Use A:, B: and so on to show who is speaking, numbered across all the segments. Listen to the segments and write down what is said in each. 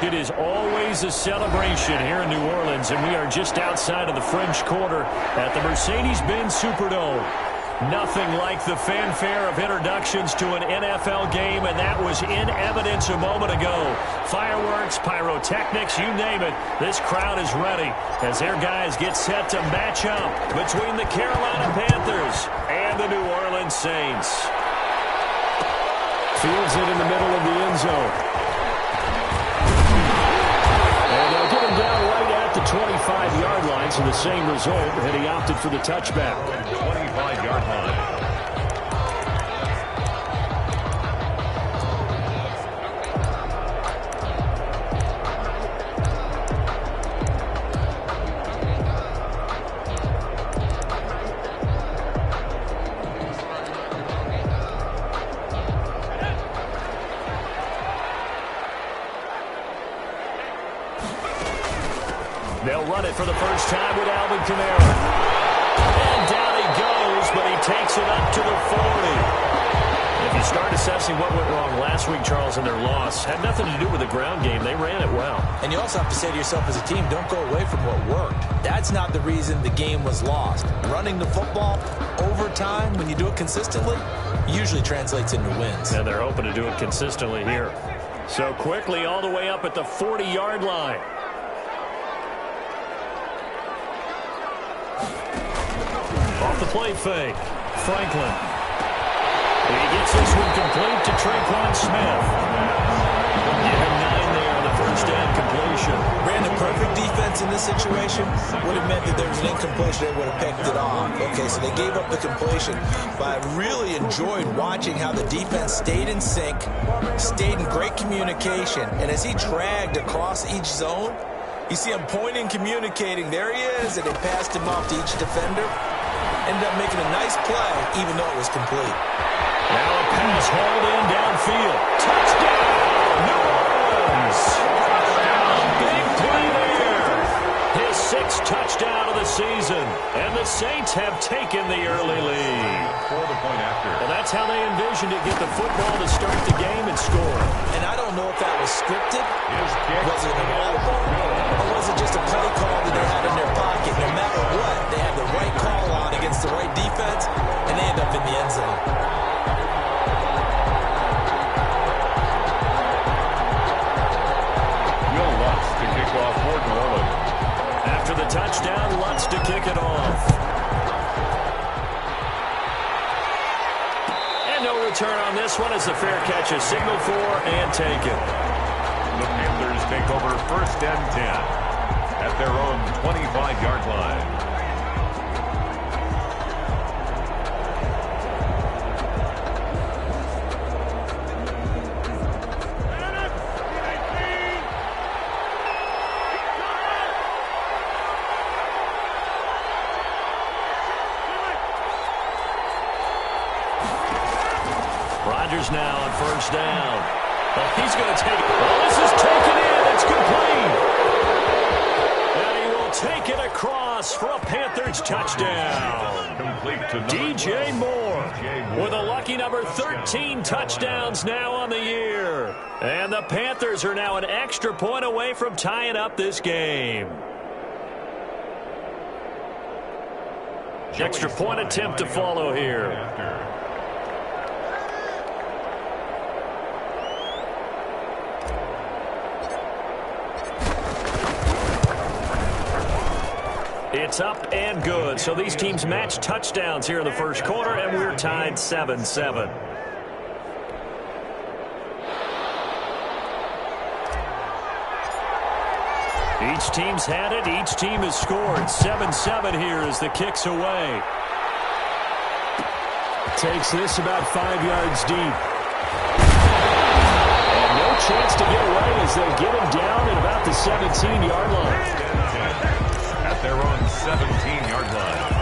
A: It is always a celebration here in New Orleans, and we are just outside of the French Quarter at the Mercedes-Benz Superdome. Nothing like the fanfare of introductions to an NFL game, and that was in evidence a moment ago. Fireworks, pyrotechnics, you name it. This crowd is ready as their guys get set to match up between the Carolina Panthers and the New Orleans Saints. Fields it in the middle of the end zone. And they'll get him down right at the 25-yard line, so the same result, and he opted for the touchback.
B: 25-yard line.
A: They'll run it for the first time with Alvin Kamara. And down he goes, but he takes it up to the 40. If you start assessing what went wrong last week, Charles, in their loss, had nothing to do with the ground game. They ran it well.
C: And you also have to say to yourself as a team, don't go away from what worked. That's not the reason the game was lost. Running the football over time, when you do it consistently, usually translates into wins.
A: And they're hoping to do it consistently here. So quickly all the way up at the 40-yard line. Off the play fake, Franklin. He gets this one complete to Traquan Smith. Give him 9 there on the first down completion.
C: Ran the perfect defense in this situation. Would have meant that there was an incompletion. They would have picked it off. Okay, so they gave up the completion. But I really enjoyed watching how the defense stayed in sync, stayed in great communication. And as he dragged across each zone, you see him pointing, communicating. There he is, and they passed him off to each defender. Ended up making a nice play, even though it was complete.
A: Now a pass hauled in downfield. Touchdown, New Orleans. Big play there. His 6th touchdown of the season. And the Saints have taken the early lead.
B: For the point after.
A: Well, that's how they envisioned it, get the football to start the game and score.
C: And I don't know if that was scripted.
B: Was
C: it an audible? Or was it just a play call that they had in their pocket? No matter what, they had the right call on against the right defense, and they end up in the end zone.
B: Will Lutz to kick off for New Orleans.
A: After the touchdown, Lutz to kick it off. And no return on this one as the fair catch is signaled for and taken.
B: The Panthers take over 1st and 10 at their own 25-yard line.
A: Rodgers now on 1st down. Well, he's going to take it. Well, this is taken in. It's complete. And he will take it across for a Panthers touchdown.
B: Complete to
A: DJ Moore with a lucky number 13 touchdowns now on the year. And the Panthers are now an extra point away from tying up this game. Extra point attempt to follow here. It's up and good. So these teams match touchdowns here in the first quarter, and we're tied 7-7. Each team's had it. Each team has scored. 7-7 here as the kick's away. Takes this about 5 yards deep. And no chance to get away as they get him down at about the 17-yard line.
B: At their own 17-yard line.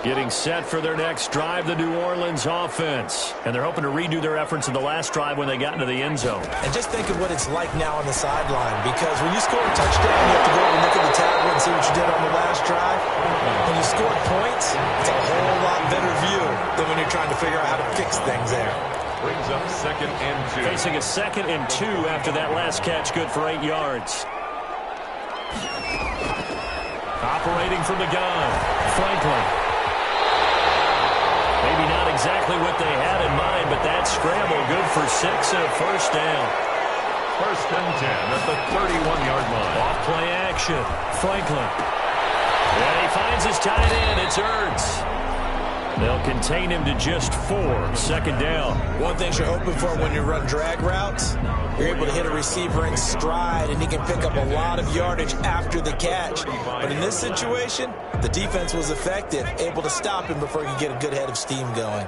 A: Getting set for their next drive, the New Orleans offense. And they're hoping to redo their efforts in the last drive when they got into the end zone.
C: And just think of what it's like now on the sideline, because when you score a touchdown, you have to go over and look at the tablet and see what you did on the last drive. When you scored points, it's a whole lot better view than when you're trying to figure out how to fix things there.
B: Brings up 2nd and 2.
A: Facing a 2nd and 2 after that last catch, good for 8 yards. Operating from the gun, Franklin. Maybe not exactly what they had in mind, but that scramble good for 6 and a first down.
B: 1st and 10 at the 31-yard line.
A: Off-play action, Franklin. And he finds his tight end. It's Ertz. They'll contain him to just 4. 2nd down.
C: One thing you're hoping for when you run drag routes, you're able to hit a receiver in stride, and he can pick up a lot of yardage after the catch. But in this situation, the defense was effective, able to stop him before he could get a good head of steam going.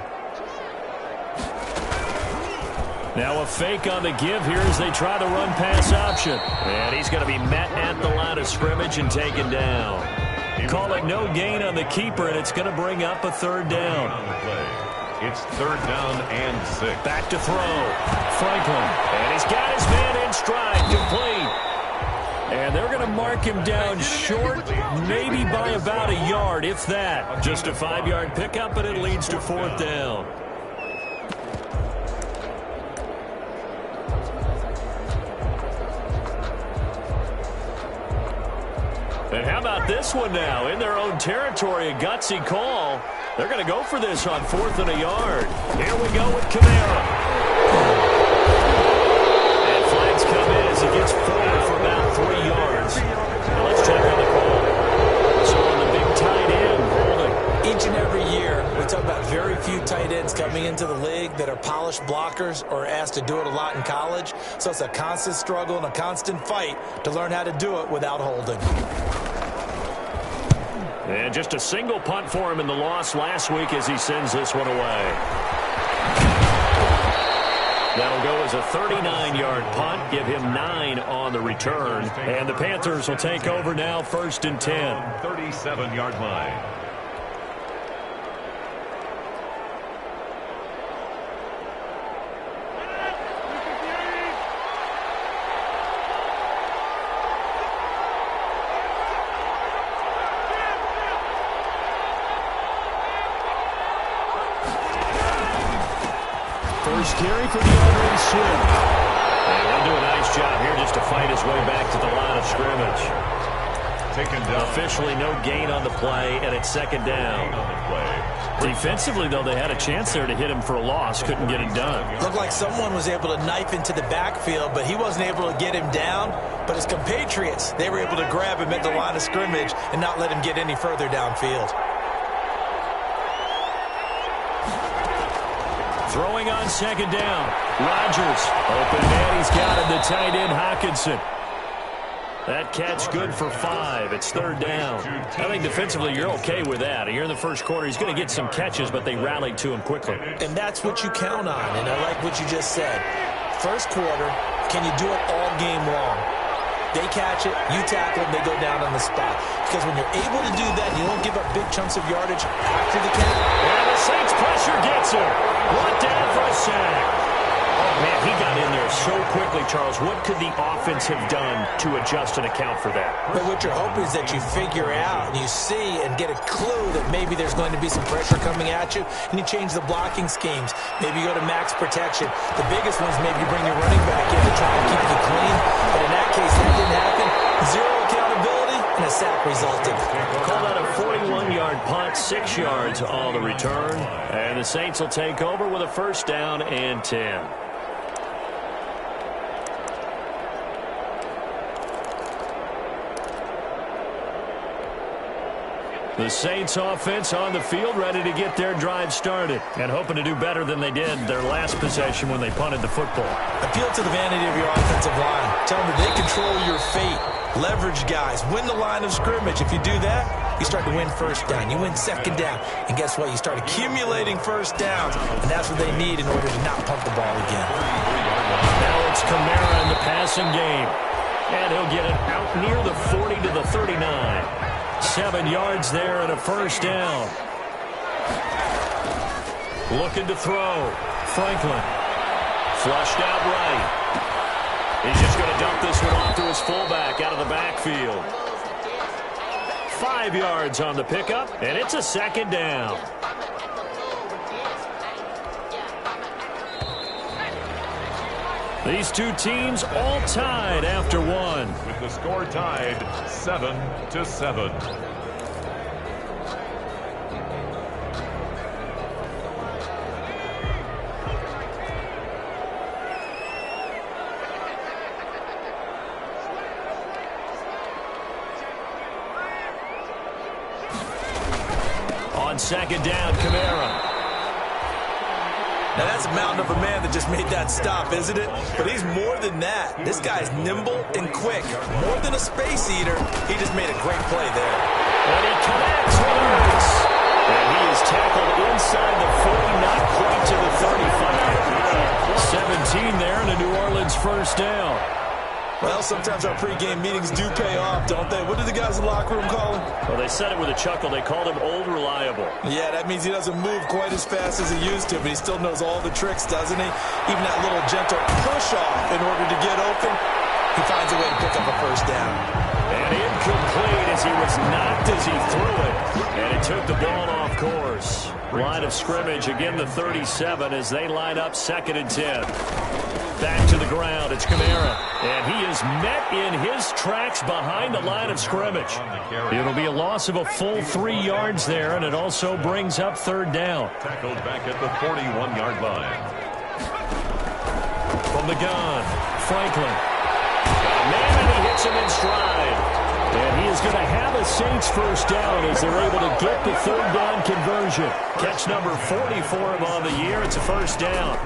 A: Now a fake on the give here as they try the run-pass option. And he's going to be met at the line of scrimmage and taken down. Call it no gain on the keeper, and it's going to bring up a 3rd down.
B: It's 3rd down and 6.
A: Back to throw. Franklin. And he's got his man in stride. Complete. And they're going to mark him down short, maybe by about a yard, if that. Just a 5-yard pickup, and it leads to 4th down. And how about this one now? In their own territory, a gutsy call. They're going to go for this on 4th and a yard. Here we go with Kamara. And flags come in as he gets forward for about 3 yards. Now let's check on the call. So on the big tight end, holding.
C: Each and every year, we talk about very few tight ends coming into the league that are polished blockers or asked to do it a lot in college. So it's a constant struggle and a constant fight to learn how to do it without holding.
A: And just a single punt for him in the loss last week as he sends this one away. That'll go as a 39-yard punt, give him 9 on the return. And the Panthers will take over now, 1st and 10.
B: 37-yard line.
A: First carry for DeAndre Swift. And he'll do a nice job here just to fight his way back to the line of scrimmage.
B: Taken down.
A: Officially no gain on the play, and it's 2nd down. Defensively, though, they had a chance there to hit him for a loss. Couldn't get it done.
C: Looked like someone was able to knife into the backfield, but he wasn't able to get him down. But his compatriots, they were able to grab him at the line of scrimmage and not let him get any further downfield.
A: Throwing on 2nd down. Rodgers open man. He's got him, the tight end Hockenson. That catch good for 5. It's 3rd down. I think defensively you're okay with that. Here in the first quarter, he's going to get some catches, but they rallied to him quickly.
C: And that's what you count on, and I like what you just said. First quarter, can you do it all game long? They catch it, you tackle them, they go down on the spot. Because when you're able to do that, you don't give up big chunks of yardage after the catch.
A: And the Saints pressure gets him. Brought down for a sack. Man, he got in there so quickly, Charles. What could the offense have done to adjust and account for that?
C: But what you're hoping is that you figure out and you see and get a clue that maybe there's going to be some pressure coming at you, and you change the blocking schemes. Maybe you go to max protection. The biggest one's maybe you bring your running back in to try and keep you clean. But in that case, that didn't happen. 0 accountability, and a sack resulted.
A: Call that a 41-yard punt, 6 yards on the return. And the Saints will take over with a 1st down and 10. The Saints offense on the field, ready to get their drive started and hoping to do better than they did their last possession when they punted the football.
C: Appeal to the vanity of your offensive line. Tell them that they control your fate. Leverage guys. Win the line of scrimmage. If you do that, you start to win 1st down. You win 2nd down. And guess what? You start accumulating 1st downs. And that's what they need in order to not punt the ball again.
A: Now it's Kamara in the passing game. And he'll get it out near the 40 to the 39. 7 yards there and a 1st down. Looking to throw. Franklin. Flushed out right. He's just going to dump this one off to his fullback out of the backfield. 5 yards on the pickup, and it's a second down. These two teams all tied after one.
B: With the score tied 7-7.
A: On second down, Kamara.
C: Now, that's a mountain of a man that just made that stop, isn't it? But he's more than that. This guy's nimble and quick. More than a space eater, he just made a great play there.
A: And he connects with Hurts. And he is tackled inside the 40, not quite to the 35. 17 there and a New Orleans first down.
C: Well, sometimes our pregame meetings do pay off, don't they? What do the guys in the locker room call him?
A: Well, they said it with a chuckle. They called him Old Reliable.
C: Yeah, that means he doesn't move quite as fast as he used to, but he still knows all the tricks, doesn't he? Even that little gentle push-off in order to get open, he finds a way to pick up a first down.
A: And incomplete as he was knocked as he threw it. And it took the ball off course. Line of scrimmage, again the 37 as they line up 2nd and 10. Back to the ground, it's Kamara. And he is met in his tracks behind the line of scrimmage. It'll be a loss of a full 3 yards there, and it also brings up 3rd down.
B: Tackled back at the 41-yard line.
A: From the gun, Franklin. Man, and he hits him in stride. And he is going to have a Saints first down as they're able to get the 3rd down conversion. Catch number 40 for him on the year. It's a first down.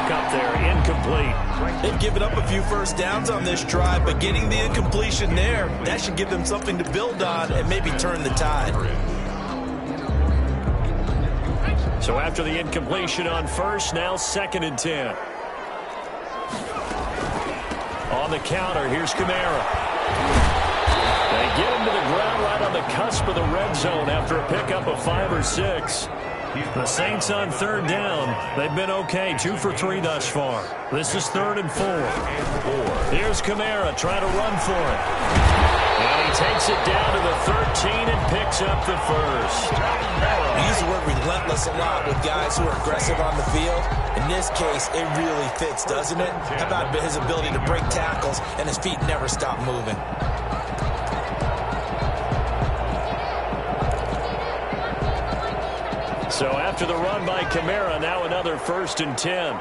A: Up there, incomplete.
C: They've given up a few first downs on this drive, but getting the incompletion there, that should give them something to build on and maybe turn the tide.
A: So after the incompletion on first, now 2nd and 10. On the counter, here's Kamara. They get him to the ground right on the cusp of the red zone after a pickup of 5 or 6. The Saints on 3rd down. They've been okay, 2 for 3 thus far. This is 3rd and 4. Here's Kamara trying to run for it. And he takes it down to the 13 and picks up the first.
C: We use the word relentless a lot with guys who are aggressive on the field. In this case, it really fits, doesn't it? How about his ability to break tackles and his feet never stop moving?
A: So after the run by Kamara, now another 1st and 10.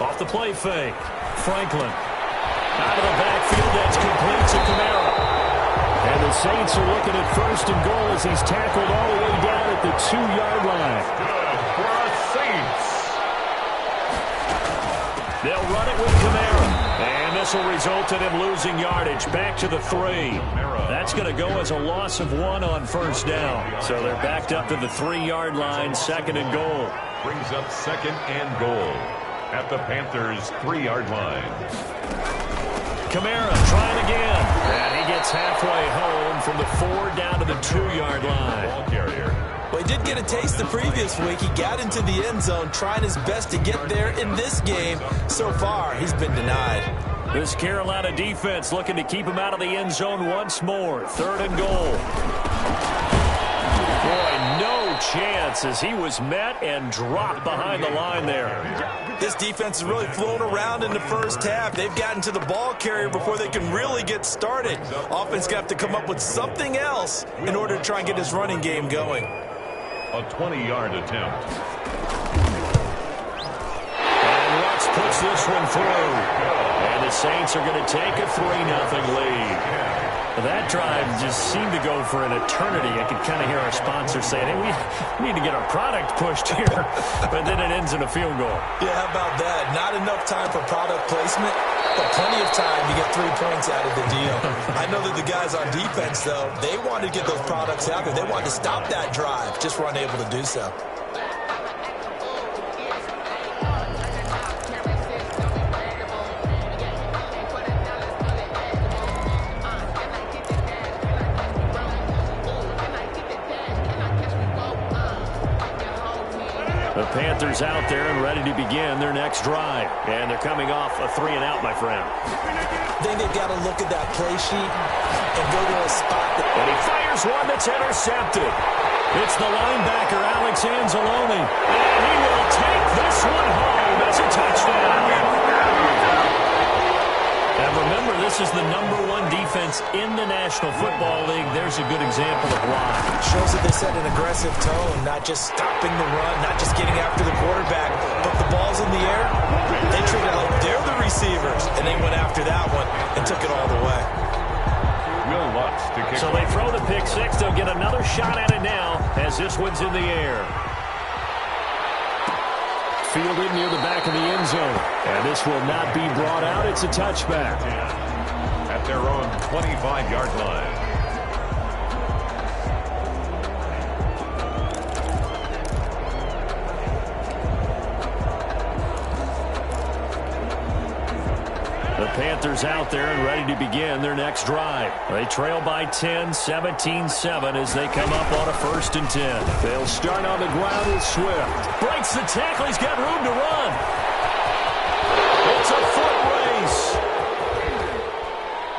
A: Off the play fake. Franklin. Out of the backfield, that's complete to Kamara. And the Saints are looking at 1st and goal as he's tackled all the way down at the 2-yard line.
B: Good for our Saints.
A: They'll run it with Kamara. And this will result in him losing yardage. Back to the 3. That's going to go as a loss of 1 on 1st down. So they're backed up to the 3-yard line, 2nd and goal.
B: Brings up 2nd and goal at the Panthers' 3-yard line.
A: Kamara trying again. And he gets halfway home from the 4 down to the 2-yard line.
B: Ball carrier.
C: Well, he did get a taste the previous week. He got into the end zone, trying his best to get there in this game. So far, he's been denied.
A: This Carolina defense looking to keep him out of the end zone once more. 3rd and goal. Boy, no chance as he was met and dropped behind the line there.
C: This defense has really flown around in the first half. They've gotten to the ball carrier before they can really get started. Offense got to come up with something else in order to try and get his running game going.
B: A 20-yard attempt.
A: And Lutz puts this one through. And the Saints are going to take a 3-0 lead. That drive just seemed to go for an eternity. I could kind of hear our sponsor saying, hey, we need to get our product pushed here. But then it ends in a field goal.
C: Yeah, how about that? Not enough time for product placement, but plenty of time to get 3 points out of the deal. I know that the guys on defense, though, they wanted to get those products out there. They wanted to stop that drive, just were unable to do so.
A: Panthers out there and ready to begin their next drive. And they're coming off a 3-and-out, my friend.
C: I think they've got to look at that play sheet and go to a spot.
A: And he fires one that's intercepted. It's the linebacker, Alex Anzalone. And he will take this one home as a touchdown. And remember, this is the #1 defense in the National Football League. There's a good example of why.
C: Shows that they set an aggressive tone, not just stopping the run, not just getting after the quarterback, but the ball's in the air. They treat it like they're the receivers, and they went after that one and took it all the way.
A: So they throw the pick six. They'll get another shot at it now as this one's in the air. Fielded near the back of the end zone. And this will not be brought out. It's a touchback.
B: At their own 25-yard line.
A: The Panthers out there and ready to begin their next drive. They trail by 10, 17-7 as they come up on a 1st and 10. They'll start on the ground with Swift. Breaks the tackle. He's got room to run. It's a foot race.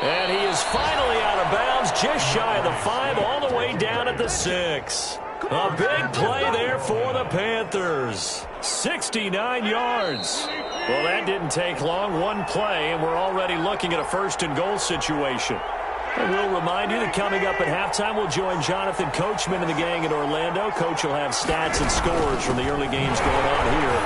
A: And he is finally out of bounds, just shy of the 5, all the way down at the 6. A big play there for the Panthers. 69 yards. Well, that didn't take long. One play, and we're already looking at a 1st and goal situation. And we'll remind you that coming up at halftime, we'll join Jonathan Coachman and the gang in Orlando. Coach will have stats and scores from the early games going on here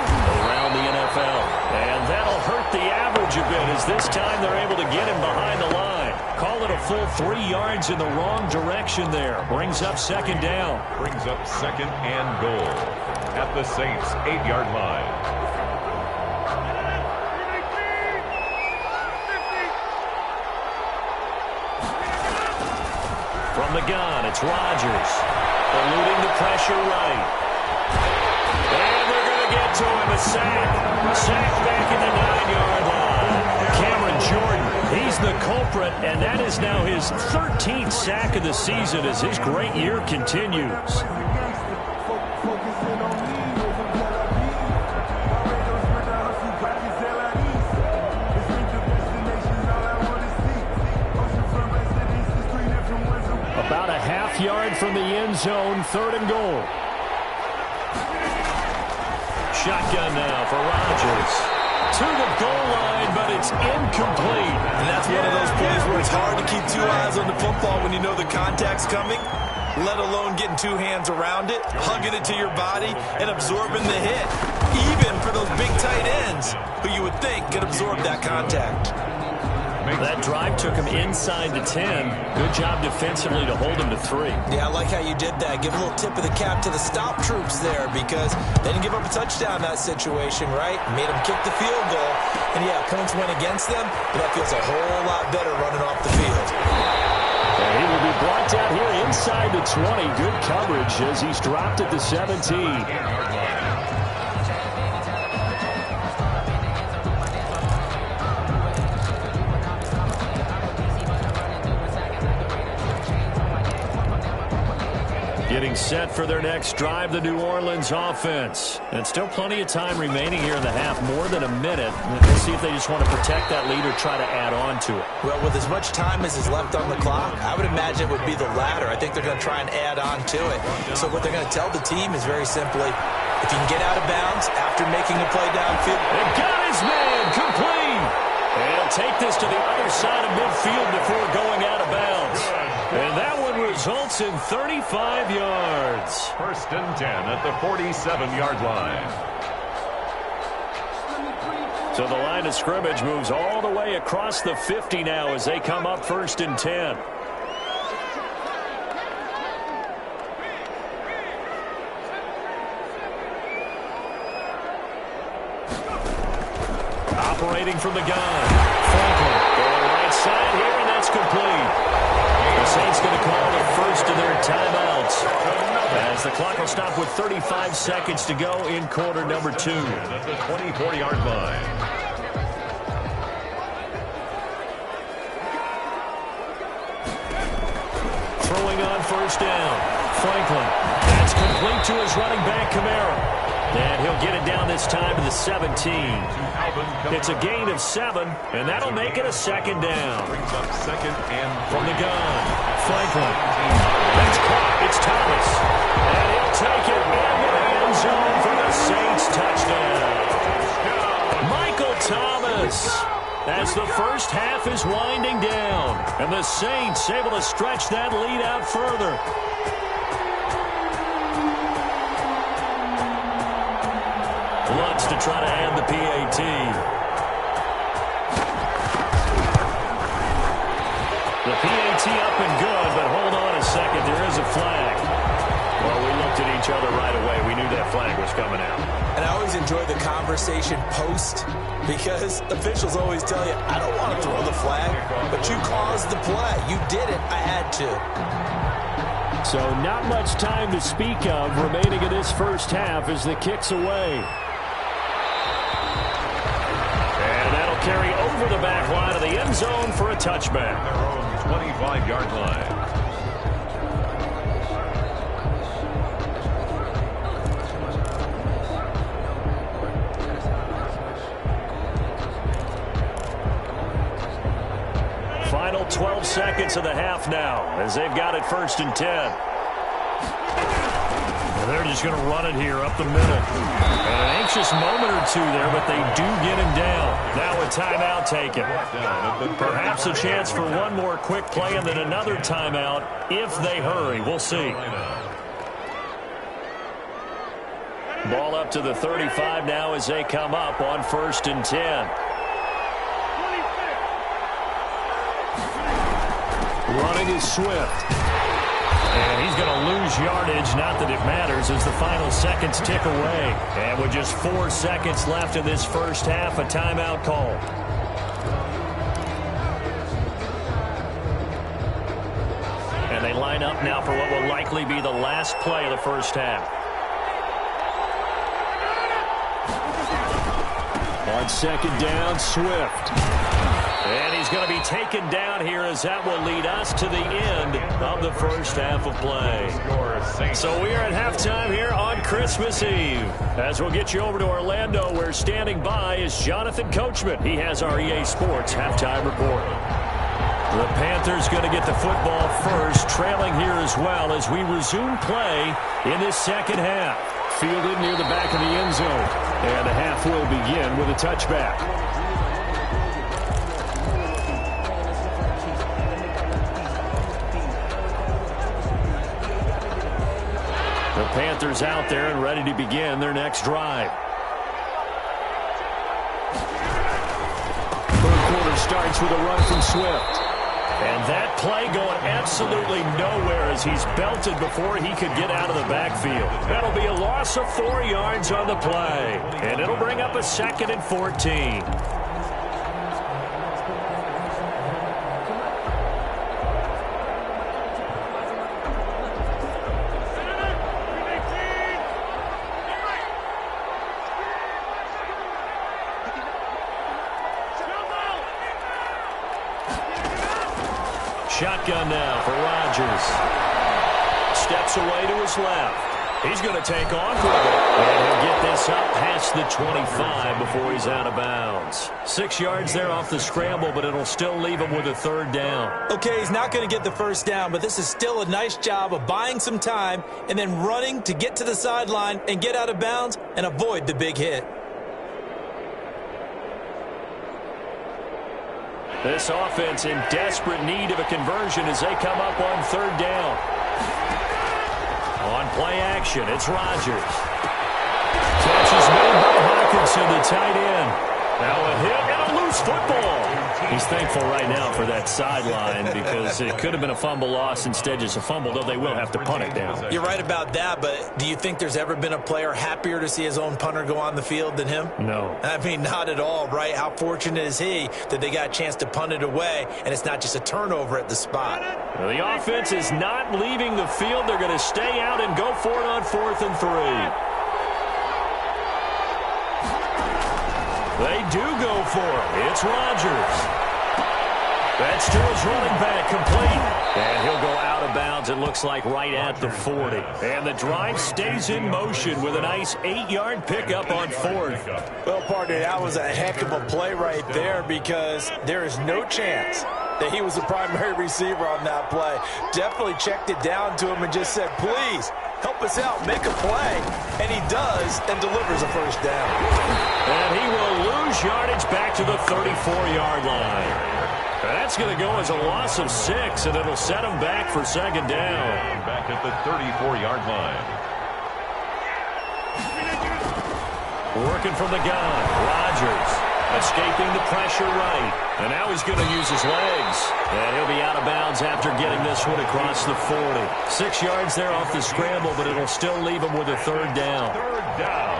A: around the NFL. And that'll hurt the average a bit as this time they're able to get him behind the line. Call it a full 3 yards in the wrong direction there. Brings up 2nd down.
B: Brings up 2nd and goal at the Saints' 8-yard line.
A: From the gun, it's Rodgers. Eluding the pressure right. And they're going to get to him. A sack. Sack back in the 9-yard line. Cameron Jordan, he's the culprit, and that is now his 13th sack of the season as his great year continues. About a half-yard from the end zone, 3rd and goal. Shotgun now for Rodgers. To the goal line, but it's incomplete.
C: And that's one of those plays where it's hard to keep 2 eyes on the football when you know the contact's coming, let alone getting 2 hands around it, hugging it to your body, and absorbing the hit. Even for those big tight ends, who you would think could absorb that contact.
A: That drive took him inside the 10. Good job defensively to hold him to 3.
C: Yeah, I like how you did that. Give a little tip of the cap to the stop troops there because they didn't give up a touchdown in that situation, right? Made them kick the field goal. And, yeah, points went against them, but that feels a whole lot better running off the field.
A: And he will be brought down here inside the 20. Good coverage as he's dropped at the 17. Getting set for their next drive, the New Orleans offense. And still plenty of time remaining here in the half, more than a minute. We'll see if they just want to protect that lead or try to add on to it.
C: Well, with as much time as is left on the clock, I would imagine it would be the latter. I think they're going to try and add on to it. So what they're going to tell the team is very simply, if you can get out of bounds after making a play downfield.
A: They got his man complete. And he'll take this to the other side of midfield before going out of bounds. And that one results in 35 yards.
B: 1st and 10 at the 47-yard line.
A: So the line of scrimmage moves all the way across the 50 now as they come up 1st and 10. Operating from the gun. Franklin going right side here, and that's complete. The Saints going to call the first of their timeouts as the clock will stop with 35 seconds to go in quarter number 2.
B: At the 24-yard line.
A: Throwing on 1st down. Franklin. That's complete to his running back, Kamara. And he'll get it down this time to the 17. It's a gain of 7, and that'll make it a second down.
B: Brings up second and
A: from the gun. Franklin. That's caught. It's Thomas. And he'll take it into the end zone for the Saints touchdown. Michael Thomas. As the first half is winding down. And the Saints able to stretch that lead out further. Lutz to try to hand the PAT. The PAT up and good, but hold on a second. There is a flag. Well, we looked at each other right away. We knew that flag was coming out.
C: And I always enjoy the conversation post because officials always tell you, I don't want to throw the flag, but you caused the play. You did it. I had to.
A: So not much time to speak of remaining in this first half as the kick's away. And that'll carry over the back line of the end zone for a touchback.
B: Their own 25-yard line.
A: Final 12 seconds of the half now as they've got it 1st and 10. And they're just going to run it here up the middle. And an anxious moment or two there, but they do get him down. Now a timeout taken. Perhaps a chance for one more quick play and then another timeout if they hurry. We'll see. Ball up to the 35 now as they come up on 1st and 10. Running is Swift. And he's going to lose yardage. Not that it matters as the final seconds tick away. And with just 4 seconds left in this first half, a timeout call. And they line up now for what will likely be the last play of the first half. On 2nd down, Swift. And he's going to be taken down here as that will lead us to the end of the first half of play. So we are at halftime here on Christmas Eve. As we'll get you over to Orlando, where standing by is Jonathan Coachman. He has our EA Sports halftime report. The Panthers going to get the football first, trailing here as well as we resume play in this second half. Fielded near the back of the end zone. And the half will begin with a touchback. The Panthers out there and ready to begin their next drive. Third quarter starts with a run from Swift. And that play going absolutely nowhere as he's belted before he could get out of the backfield. That'll be a loss of 4 yards on the play. And it'll bring up a 2nd and 14. Shotgun now for Rodgers. Steps away to his left. He's going to take off with it. And he'll get this up past the 25 before he's out of bounds. 6 yards there off the scramble, but it'll still leave him with a 3rd down.
C: Okay, he's not going to get the 1st down, but this is still a nice job of buying some time and then running to get to the sideline and get out of bounds and avoid the big hit.
A: This offense in desperate need of a conversion as they come up on 3rd down. On play action, it's Rodgers. Catch is made by Hawkinson, the tight end. Now a hit and a loose football. He's thankful right now for that sideline because it could have been a fumble loss, instead just a fumble, though they will have to punt it down.
C: You're right about that, but do you think there's ever been a player happier to see his own punter go on the field than him?
A: No.
C: I mean, not at all, right? How fortunate is he that they got a chance to punt it away, and it's not just a turnover at the spot.
A: Well, the offense is not leaving the field. They're going to stay out and go for it on 4th and 3. They do go for it. It's Rodgers. And Gets to his running back, complete. And he'll go out of bounds, it looks like, right at the 40. And the drive stays in motion with a nice 8-yard pickup on 4th.
C: Well, partner, that was a heck of a play right there because there is no chance that he was the primary receiver on that play. Definitely checked it down to him and just said, please, help us out, make a play. And he does and delivers a first down.
A: And he will lose yardage back to the 34-yard line. That's going to go as a loss of 6, and it'll set him back for second down.
B: Back at the 34-yard line.
A: Working from the gun, Rodgers escaping the pressure right. And now he's going to use his legs. And he'll be out of bounds after getting this one across the 40. 6 yards there off the scramble, but it'll still leave him with a third down.
B: Third down.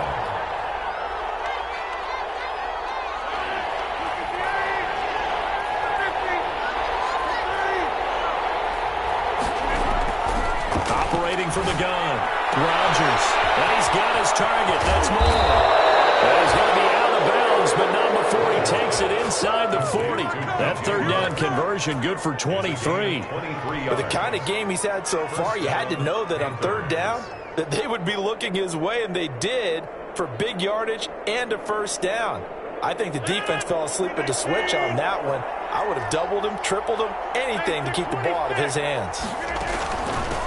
A: Operating from the gun, Rodgers. And he's got his target. That's more. And he's going to be out of bounds, but not before he takes it inside the 40. That third down conversion good for 23.
C: With the kind of game he's had so far, you had to know that on third down that they would be looking his way, and they did, for big yardage and a first down. I think the defense fell asleep at the switch on that one. I would have doubled him, tripled him, anything to keep the ball out of his hands.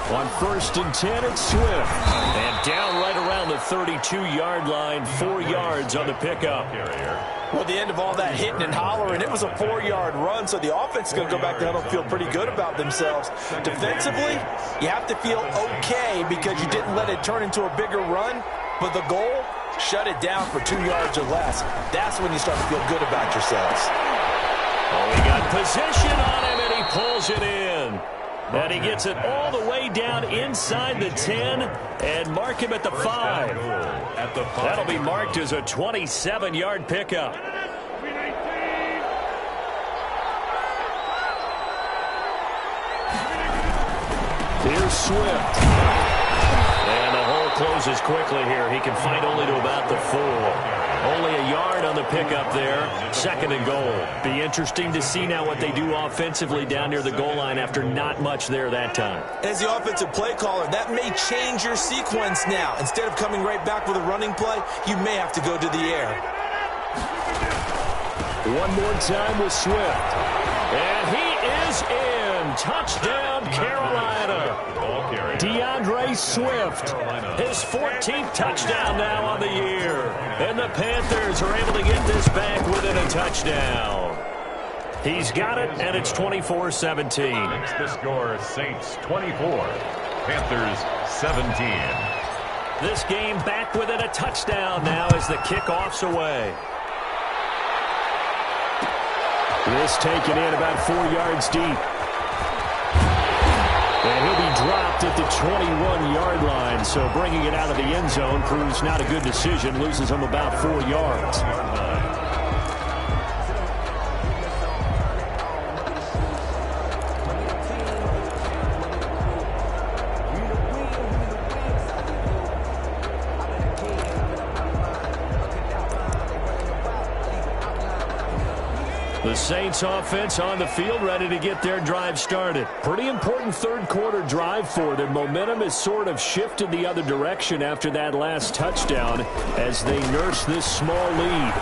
A: On 1st and 10, it's Swift. And down right around the 32-yard line, 4 yards on the pickup.
C: Well, the end of all that hitting and hollering, it was a 4-yard run, so the offense is going to go back there and feel pretty good about themselves. Defensively, you have to feel okay because you didn't let it turn into a bigger run, but the goal, shut it down for 2 yards or less. That's when you start to feel good about yourselves.
A: Oh, he got position on him, and he pulls it in. And he gets it all the way down inside the 10 and mark him at the 5. That'll be marked as a 27-yard pickup. Here's Swift. And the hole closes quickly here. He can fight only to about the 4. Only a yard on the pickup there. 2nd and goal. Be interesting to see now what they do offensively down near the goal line after not much there that time.
C: As the offensive play caller, that may change your sequence now. Instead of coming right back with a running play, you may have to go to the air.
A: One more time with Swift. And he is in. Touchdown, Carolina. DeAndre Swift, his 14th touchdown now on the year. And the Panthers are able to get this back within a touchdown. He's got it, and it's 24-17.
B: The score, Saints 24, Panthers 17.
A: This game back within a touchdown now as the kickoff's away. This taken in about 4 yards deep. And he'll be dropped at the 21-yard line, so bringing it out of the end zone proves not a good decision, loses him about 4 yards. The Saints offense on the field, ready to get their drive started. Pretty important third quarter drive for them. Momentum has sort of shifted the other direction after that last touchdown as they nurse this small lead.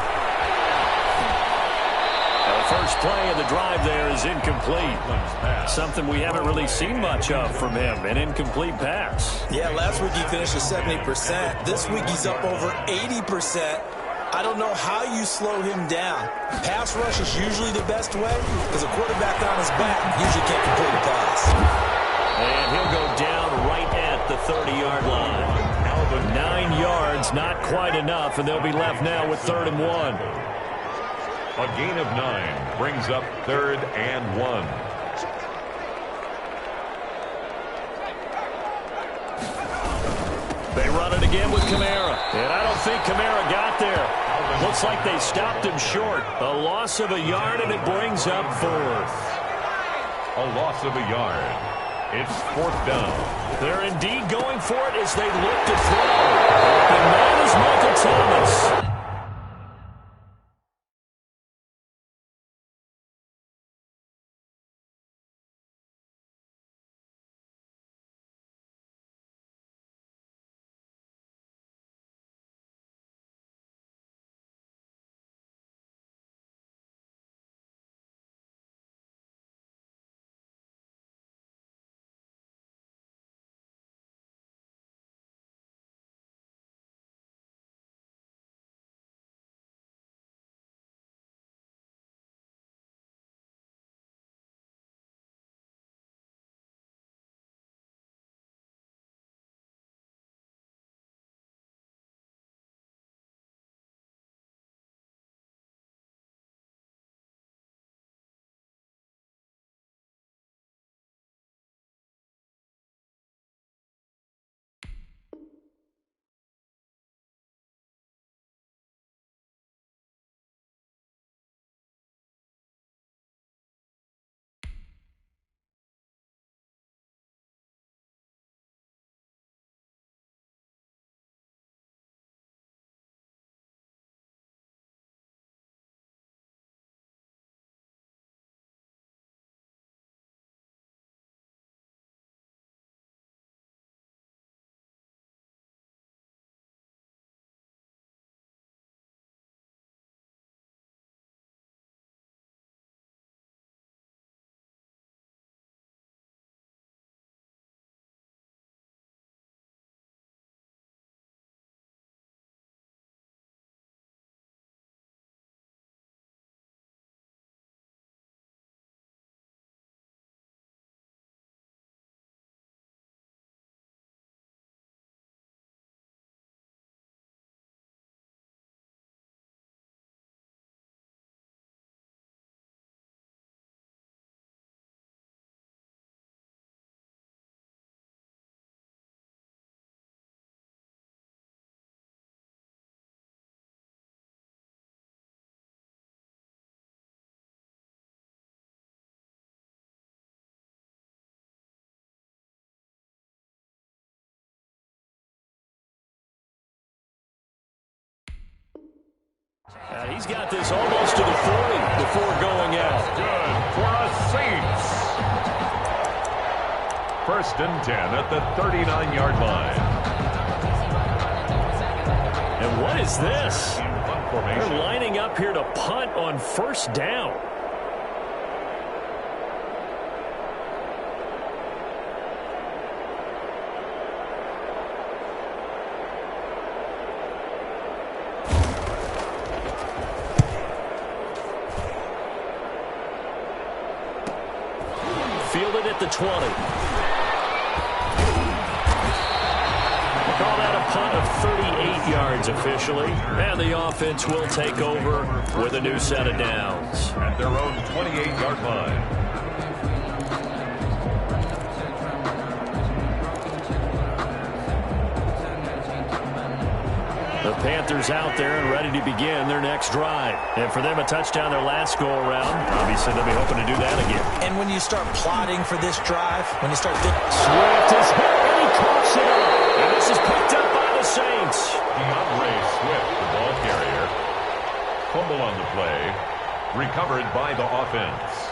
A: The first play of the drive there is incomplete. Something we haven't really seen much of from him, an incomplete pass.
C: Yeah, last week he finished at 70%. This week he's up over 80%. I don't know how you slow him down. Pass rush is usually the best way because a quarterback on his back usually can't complete a pass.
A: And he'll go down right at the 30-yard line. 9 yards, not quite enough, and they'll be left now with 3rd and 1.
B: A gain of 9 brings up 3rd and 1.
A: They run it again with Kamara. And I don't think Kamara got there. Looks like they stopped him short. A loss of a yard, and it brings up 4th.
B: A loss of a yard. It's 4th down.
A: They're indeed going for it as they look to throw. The man is Michael Thomas. He's got this almost to the 40 before going out.
B: Good for a Saints. First and 10 at the 39-yard line.
A: And what is this?
B: Punt formation.
A: They're lining up here to punt on first down. Fielded at the 20. Call that a punt of 38 yards officially. And the offense will take over with a new set of downs.
B: At their own 28-yard line.
A: The Panthers out there and ready to begin their next drive. And for them, a touchdown their last go-around. Obviously, they'll be hoping to do that again.
C: And when you start plotting for this drive, when you start thinking...
A: Swift is hit, and he coughs it up. And this is picked up by the Saints.
B: DeAndre Swift, the ball carrier. Fumble on the play. Recovered by the offense.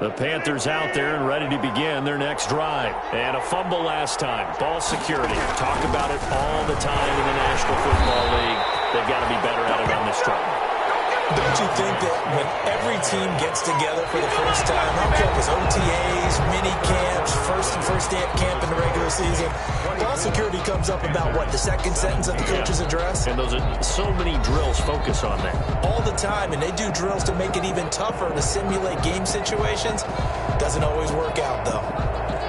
A: The Panthers out there and ready to begin their next drive. And a fumble last time. Ball security. Talk about it all the time in the National Football League. They've got to be better at it on this drive.
C: Don't you think that when every team gets together for the first time, I don't care if it's OTAs, mini camps, first day at camp in the regular season, ball security comes up about, what, the second sentence of the coach's address?
A: And those are so many drills focus on that.
C: All the time, and they do drills to make it even tougher to simulate game situations. Doesn't always work out, though.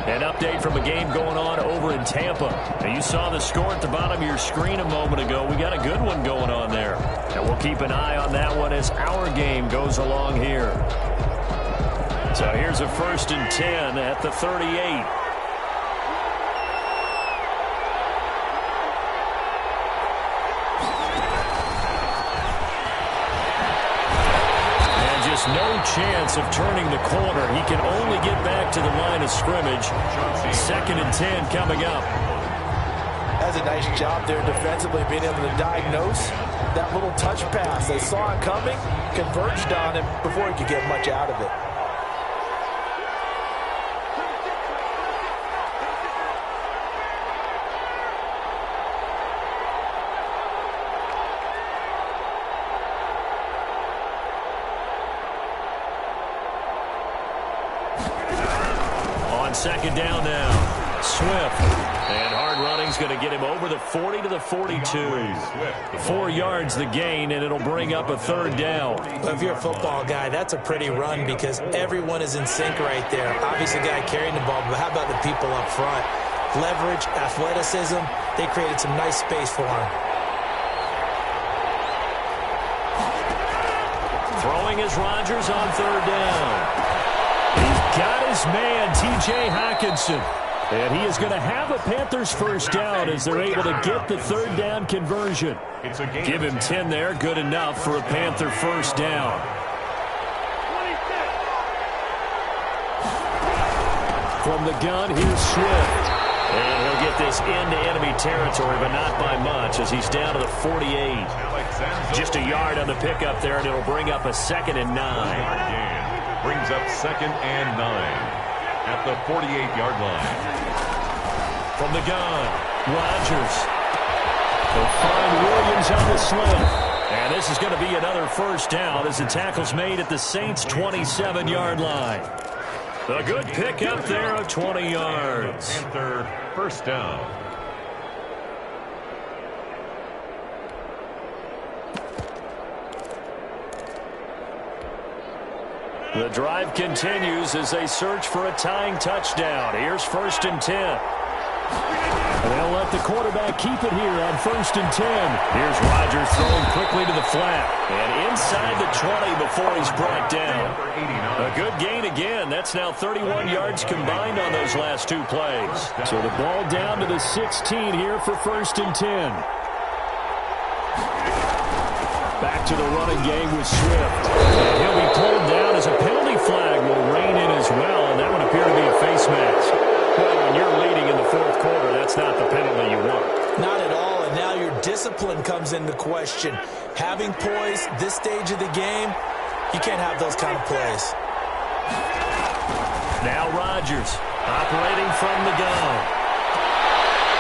A: An update from a game going on over in Tampa. Now, you saw the score at the bottom of your screen a moment ago. We got a good one going on there. And we'll keep an eye on that one as our game goes along here. So here's a 1st and 10 at the 38. No chance of turning the corner. He can only get back to the line of scrimmage. 2nd and 10 coming up.
C: That's a nice job there defensively, being able to diagnose that little touch pass. They saw it coming, converged on him before he could get much out of it.
A: Second down now. Swift. And hard running's going to get him over the 40 to the 42. 4 yards the gain, and it'll bring up a 3rd down.
C: Well, if you're a football guy, that's a pretty run because everyone is in sync right there. Obviously, the guy carrying the ball, but how about the people up front? Leverage, athleticism, they created some nice space for him.
A: Throwing is Rodgers on 3rd down. He's got his man, T.J. Hockenson. And he is going to have a Panthers first down as they're able to get the 3rd down conversion. Give him 10 there, good enough for a Panther first down. From the gun, here's Swift. And he'll get this into enemy territory, but not by much as he's down to the 48. Just a yard on the pickup there, and it'll bring up a 2nd and 9.
B: Brings up 2nd and 9 at the 48-yard line.
A: From the gun, Rodgers. They'll find Williams on the slant. And this is going to be another first down as the tackle's made at the Saints' 27-yard line. A good pick up there of 20 yards.
B: Panther first down.
A: The drive continues as they search for a tying touchdown. Here's 1st and 10. They'll let the quarterback keep it here on 1st and 10. Here's Rodgers throwing quickly to the flat. And inside the 20 before he's brought down. A good gain again. That's now 31 yards combined on those last two plays. So the ball down to the 16 here for 1st and 10. Back to the running game with Swift. And he'll be pulled down as a penalty flag will rein in as well, and that would appear to be a face mask. Well, when you're leading in the 4th quarter, that's not the penalty you want.
C: Not at all, and now your discipline comes into question. Having poise this stage of the game, you can't have those kind of plays.
A: Now Rodgers operating from the gun.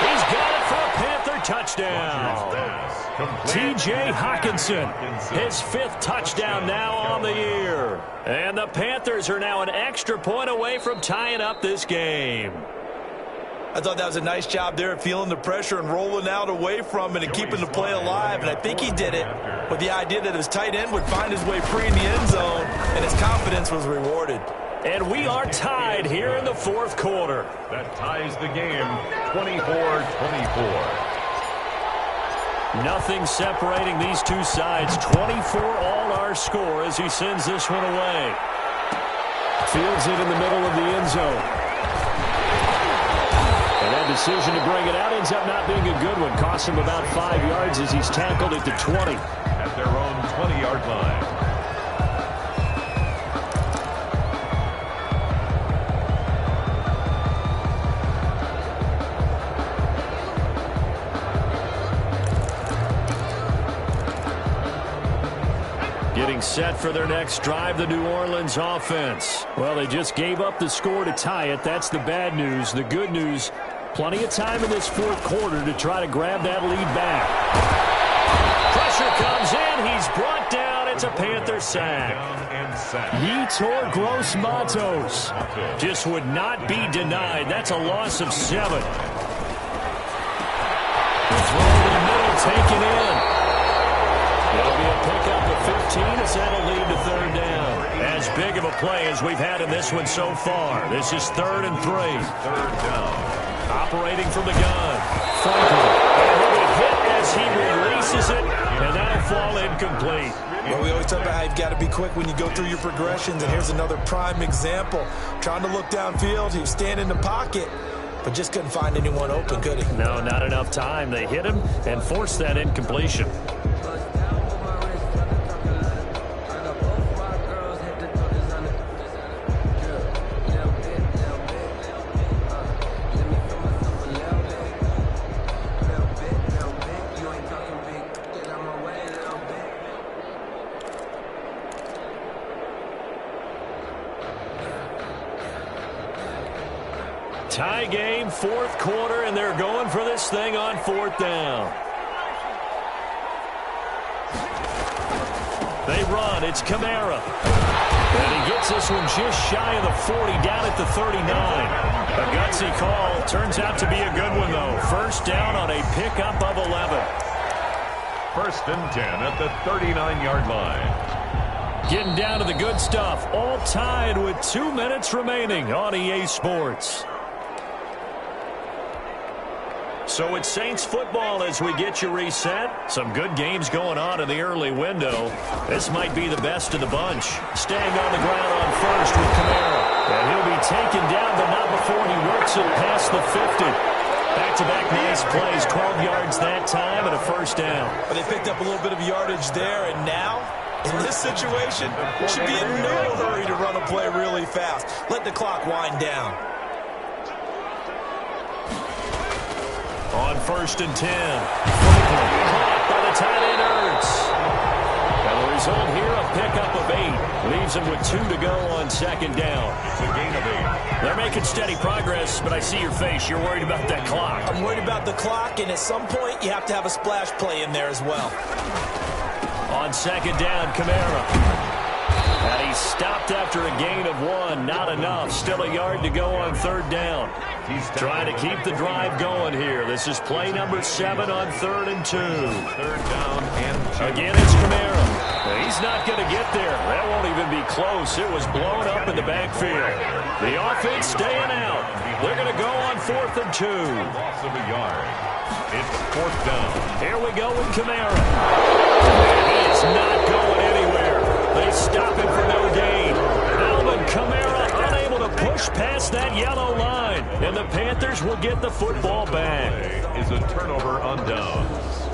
A: He's got it for a Panther touchdown. T.J. Hawkinson, his 5th touchdown now on the year. And the Panthers are now an extra point away from tying up this game.
C: I thought that was a nice job there of feeling the pressure and rolling out away from it and keeping the play alive. And I think he did it with the idea that his tight end would find his way free in the end zone, and his confidence was rewarded.
A: And we are tied here in the 4th quarter.
B: That ties the game 24-24.
A: Nothing separating these two sides. 24 all our score as he sends this one away. Fields it in the middle of the end zone. And that decision to bring it out ends up not being a good one. Costs him about 5 yards as he's tackled at the 20.
B: At their own 20-yard line.
A: Getting set for their next drive, the New Orleans offense. Well, they just gave up the score to tie it. That's the bad news. The good news, plenty of time in this 4th quarter to try to grab that lead back. Pressure comes in. He's brought down. It's a Panther sack. Yetur Gross-Matos just would not be denied. That's a loss of 7. The throw in the middle taken in. It'll be a pickup of 15 as that'll lead to 3rd down. As big of a play as we've had in this one so far. This is 3rd and 3.
B: 3rd down.
A: Operating from the gun. Franklin. And he'll be hit as he releases it, and that'll fall incomplete.
C: Well, we always talk about how you've got to be quick when you go through your progressions, and here's another prime example. Trying to look downfield, he was standing in the pocket, but just couldn't find anyone open, could he?
A: No, not enough time. They hit him and forced that incompletion. Tie game, 4th quarter, and they're going for this thing on 4th down. They run. It's Kamara. And he gets this one just shy of the 40, down at the 39. A gutsy call. Turns out to be a good one, though. 1st down on a pickup of 11.
B: 1st and 10 at the 39-yard line.
A: Getting down to the good stuff. All tied with 2 minutes remaining on EA Sports. So it's Saints football as we get you reset. Some good games going on in the early window. This might be the best of the bunch. Staying on the ground on 1st with Kamara. And he'll be taken down, but not before he works it past the 50. Back-to-back nice plays, 12 yards that time and a 1st down.
C: But they picked up a little bit of yardage there, and now, in this situation, should be in no hurry to run a play really fast. Let the clock wind down.
A: On 1st and 10. Franklin caught by the tight end Ertz. And the result here, a pickup of 8. Leaves them with 2 to go on second down.
B: It's a gain of 8.
A: They're making steady progress, but I see your face. You're worried about that clock.
C: I'm worried about the clock, and at some point, you have to have a splash play in there as well.
A: On second down, Kamara. And he's stopped after a gain of 1. Not enough. Still a yard to go on third down. He's trying to keep the drive going here. This is play number 7 on 3rd and 2.
B: Third down and 2.
A: Again, it's Kamara. He's not going to get there. That won't even be close. It was blown up in the backfield. The offense staying out. They're going to go on 4th and 2.
B: Loss of a yard. It's 4th down.
A: Here we go with Kamara. And he is not going anywhere. They stop him for no gain. Alvin Kamara unable to push past that yellow line. And the Panthers will get the football back.
B: Is a turnover on downs.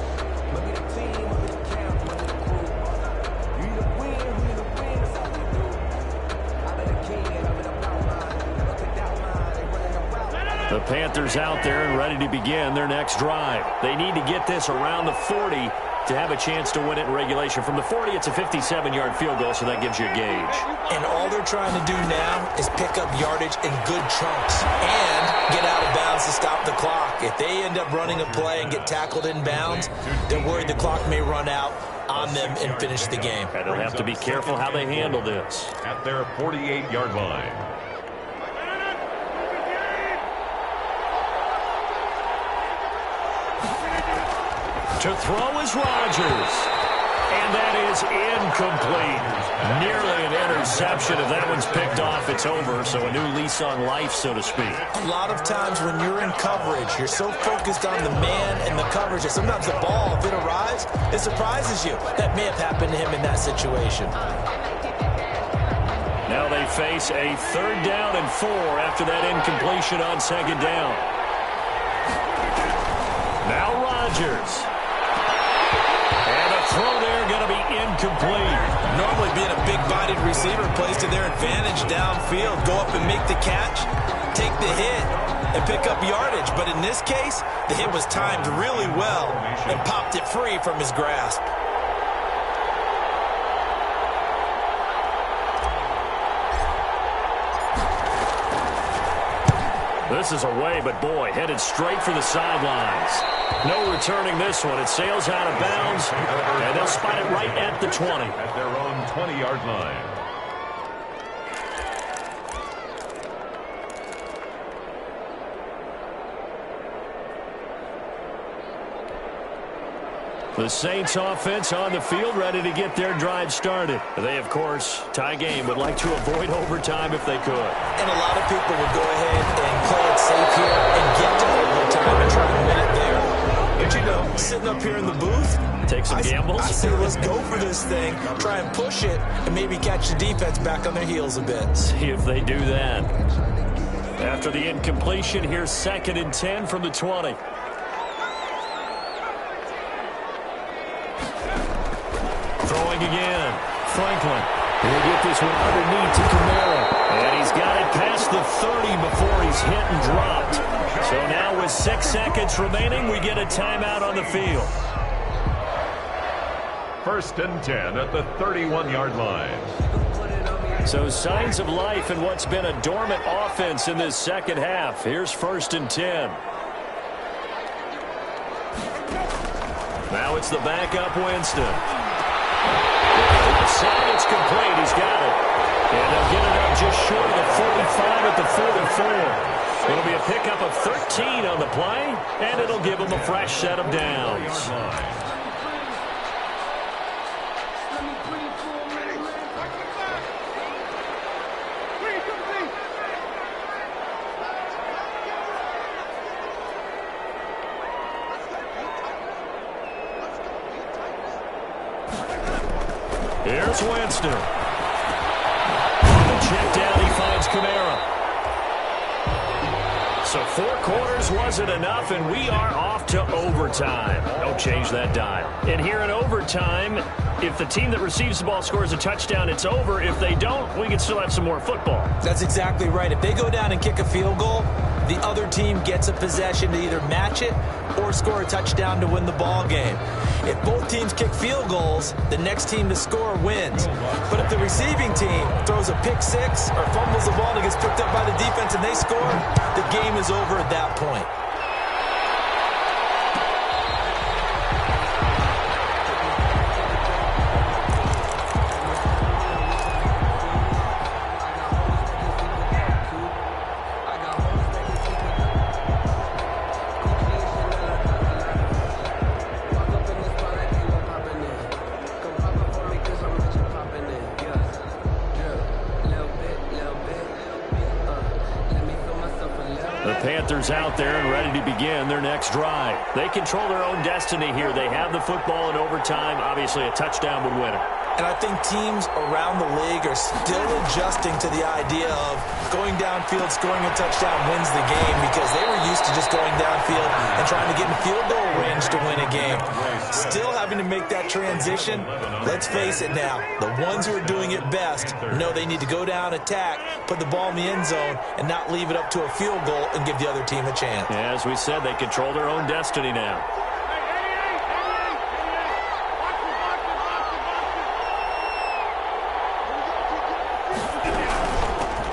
A: The Panthers out there and ready to begin their next drive. They need to get this around the 40 to have a chance to win it in regulation. From the 40, it's a 57-yard field goal, so that gives you a gauge.
C: And all they're trying to do now is pick up yardage in good chunks and get out of bounds to stop the clock. If they end up running a play and get tackled in bounds, they're worried the clock may run out on them and finish the game.
A: And they'll have to be careful how they handle this.
B: At their 48-yard line.
A: To throw is Rodgers. And that is incomplete. Nearly an interception. If that one's picked off, it's over. So a new lease on life, so to speak.
C: A lot of times when you're in coverage, you're so focused on the man and the coverage that sometimes the ball, if it arrives, it surprises you. That may have happened to him in that situation.
A: Now they face a 3rd down and 4 after that incompletion on second down. Now Rodgers. And a throw there going to be incomplete.
C: Normally being a big-bodied receiver plays to their advantage downfield. Go up and make the catch, take the hit, and pick up yardage. But in this case, the hit was timed really well and popped it free from his grasp.
A: This is away, but boy, headed straight for the sidelines. No returning this one. It sails out of bounds, and they'll spot it right at the 20.
B: At their own 20-yard line.
A: The Saints offense on the field, ready to get their drive started. They, of course, tie game, would like to avoid overtime if they could.
C: And a lot of people would go ahead and play it safe here and get to overtime and try to win it there. But, you know, sitting up here in the booth,
A: take some gambles.
C: I say let's go for this thing, try and push it, and maybe catch the defense back on their heels a bit.
A: See if they do that. After the incompletion, here's 2nd and 10 from the 20. Throwing again. Franklin. He'll get this one underneath to Kamara. And he's got it past the 30 before he's hit and dropped. So now with 6 seconds remaining, we get a timeout on the field.
B: 1st and 10 at the 31-yard line.
A: So signs of life in what's been a dormant offense in this second half. Here's 1st and 10. Now it's the backup Winston. Side, it's complete. He's got it. And they'll get it up just short of the 45 at the 44. It'll be a pickup of 13 on the play, and it'll give them a fresh set of downs. Here's Winston. On the check down, he finds Kamara. So 4 quarters wasn't enough, and we are off to overtime. Don't change that dial. And here in overtime, if the team that receives the ball scores a touchdown, it's over. If they don't, we can still have some more football.
C: That's exactly right. If they go down and kick a field goal, the other team gets a possession to either match it or score a touchdown to win the ball game. If both teams kick field goals, the next team to score wins. But if the receiving team throws a pick six or fumbles the ball and it gets picked up by the defense and they score, the game is over at that point.
A: Panthers out there and ready to begin their next drive. They control their own destiny here. They have the football in overtime. Obviously, a touchdown would win it.
C: And I think teams around the league are still adjusting to the idea of going downfield, scoring a touchdown wins the game, because they were used to just going downfield and trying to get in field goal range to win a game. Still having to make that transition. Let's face it now, the ones who are doing it best know they need to go down, attack, put the ball in the end zone, and not leave it up to a field goal and give the other team a chance.
A: Yeah, as we said, they control their own destiny now.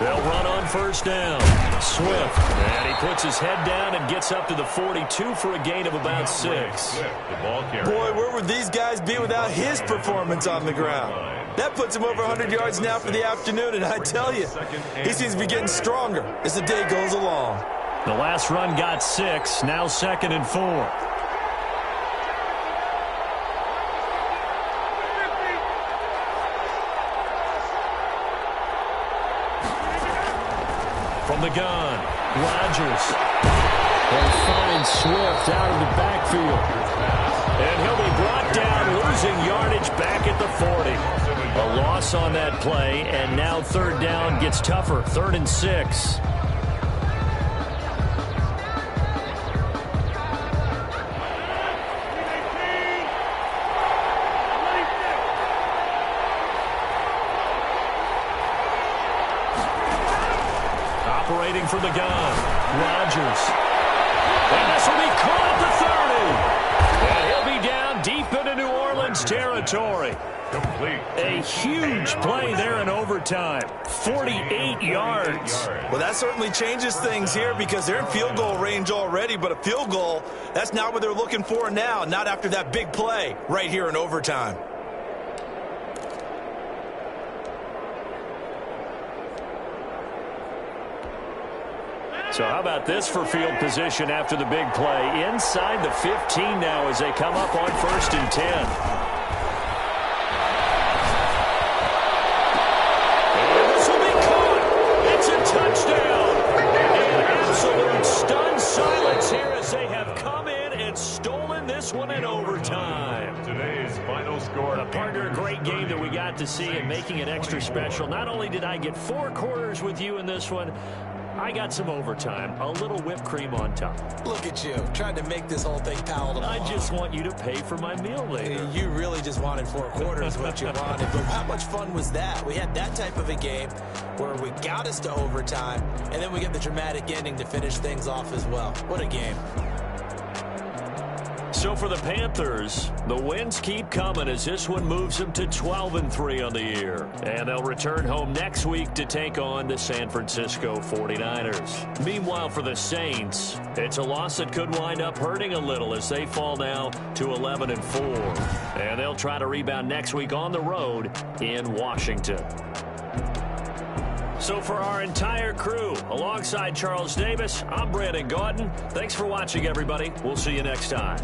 A: They'll run on first down. Swift, and he puts his head down and gets up to the 42 for a gain of about 6.
C: Boy, where would these guys be without his performance on the ground? That puts him over 100 yards now for the afternoon, and I tell you, he seems to be getting stronger as the day goes along.
A: The last run got 6, now 2nd and 4. From the gun, Rodgers. And finds Swift out of the backfield. And he'll be brought down, losing yardage back at the 40. A loss on that play, and now 3rd down gets tougher. 3rd and 6. Operating from the gun, Rodgers. And this will be caught at the 30. And he'll be down deep into New Orleans territory.
B: Complete.
A: A huge play there in overtime. 48 yards.
C: Well, that certainly changes things here because they're in field goal range already, but a field goal, that's not what they're looking for now, not after that big play right here in overtime.
A: So how about this for field position after the big play? Inside the 15 now as they come up on 1st and 10. And this will be caught. It's a touchdown. An absolute stunned silence here as they have come in and stolen this one in overtime.
B: Today's final score.
A: Partner, a great game that we got to see and making it extra special. Not only did I get 4 quarters with you in this one, I got some overtime, a little whipped cream on top.
C: Look at you, trying to make this whole thing palatable.
A: I just want you to pay for my meal later.
C: You really just wanted 4 quarters, what you wanted. But how much fun was that? We had that type of a game where we got us to overtime, and then we get the dramatic ending to finish things off as well. What a game.
A: So for the Panthers, the wins keep coming as this one moves them to 12-3 on the year. And they'll return home next week to take on the San Francisco 49ers. Meanwhile, for the Saints, it's a loss that could wind up hurting a little as they fall now to 11-4. And they'll try to rebound next week on the road in Washington. So for our entire crew, alongside Charles Davis, I'm Brandon Gaudin. Thanks for watching, everybody. We'll see you next time.